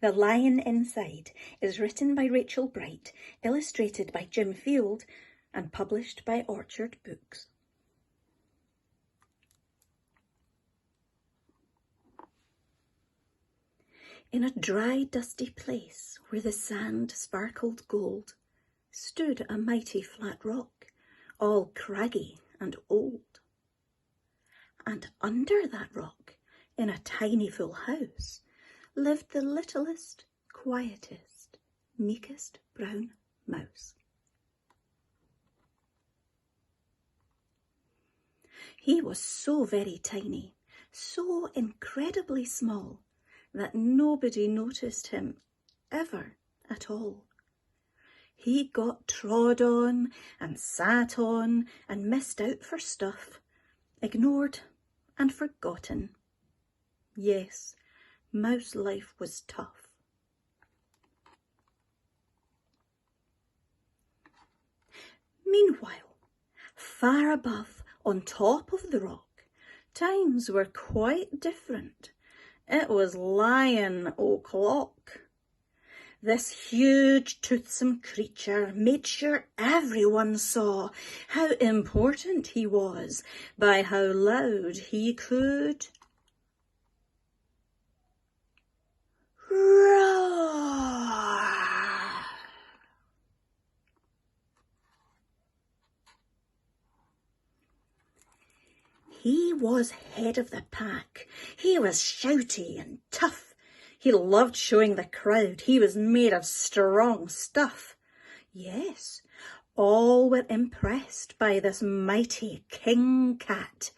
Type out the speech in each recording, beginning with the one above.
The Lion Inside is written by Rachel Bright, illustrated by Jim Field, and published by Orchard Books. In a dry, dusty place where the sand sparkled gold, stood a mighty flat rock, all craggy and old. And under that rock, in a tiny full house, lived the littlest, quietest, meekest brown mouse. He was so very tiny, so incredibly small, that nobody noticed him ever at all. He got trod on and sat on and missed out for stuff, ignored and forgotten. Yes, mouse life was tough. Meanwhile, far above, on top of the rock, times were quite different. It was Lion o'clock. This huge, toothsome creature made sure everyone saw how important he was by how loud he could roar. He was head of the pack. He was shouty and tough. He loved showing the crowd he was made of strong stuff. Yes, all were impressed by this mighty king cat.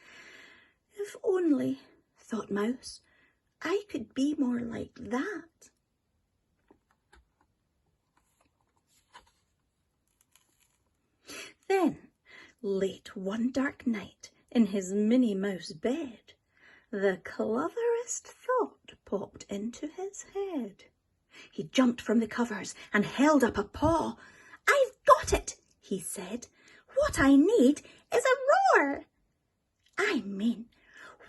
If only, thought Mouse, I could be more like that. Then, late one dark night, in his Minnie Mouse bed, the cleverest thought popped into his head. He jumped from the covers and held up a paw. "I've got it," he said. "What I need is a roar. I mean,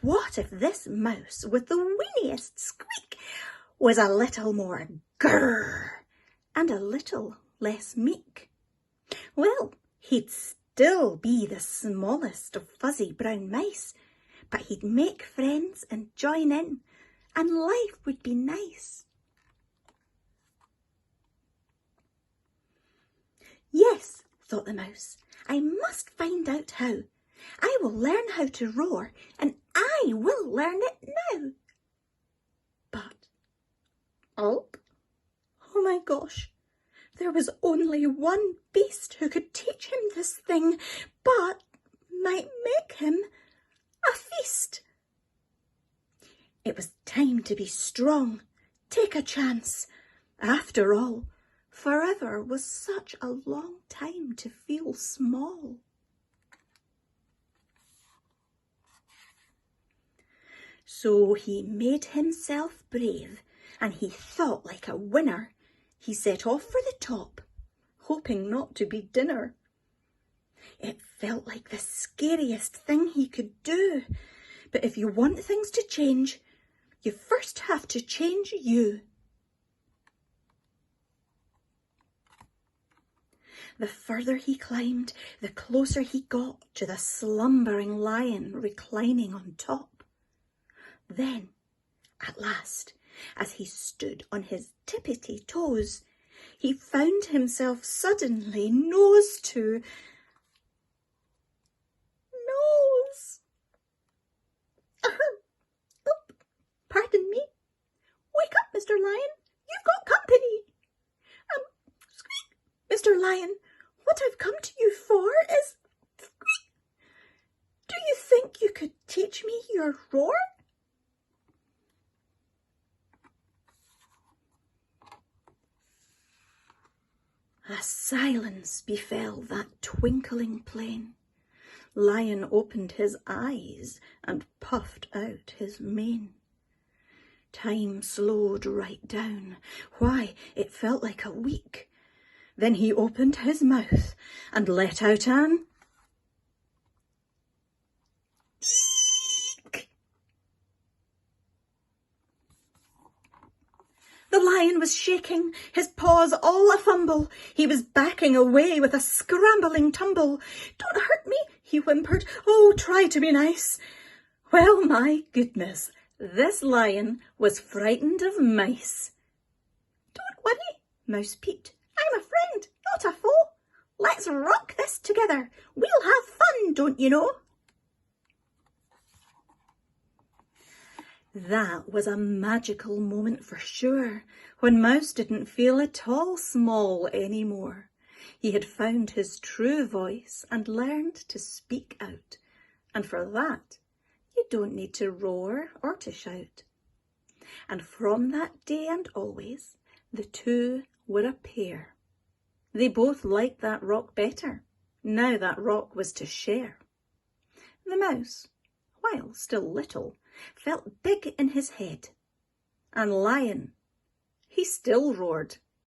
what if this mouse with the weeniest squeak was a little more grrr and a little less meek? Well, he'd still be the smallest of fuzzy brown mice, but he'd make friends and join in, and life would be nice." Yes, thought the mouse, I must find out how. I will learn how to roar, and I will learn it now. But, oh my gosh, there was only one beast who could teach him this thing, but might make him a feast. It was time to be strong, take a chance. After all, forever was such a long time to feel small. So he made himself brave, and he thought like a winner. He set off for the top, hoping not to be dinner. It felt like the scariest thing he could do. But if you want things to change, you first have to change you. The further he climbed, the closer he got to the slumbering lion reclining on top. Then, at last, as he stood on his tippity toes, he found himself suddenly nose to nose. Oh, pardon me. Wake up, Mr. Lion. You've got company. Squeak. Mr. Lion, what I've come to you for is... Squeak. Do you think you could teach me your roar? A silence befell that twinkling plain. Lion opened his eyes and puffed out his mane. Time slowed right down. Why, it felt like a week. Then he opened his mouth and let out an eek. The lion was shaking, his paws all a-fumble. He was backing away with a scrambling tumble. "Don't hurt me," he whimpered. "Oh, try to be nice." Well, my goodness, this lion was frightened of mice. "Don't worry," Mouse peeped. "I'm a friend, not a foe. Let's rock this together. We'll have fun, don't you know?" That was a magical moment for sure, when Mouse didn't feel at all small anymore. He had found his true voice and learned to speak out. And for that, you don't need to roar or to shout. And from that day and always, the two were a pair. They both liked that rock better. Now that rock was to share. The mouse, while still little, felt big in his head. And Lion, he still roared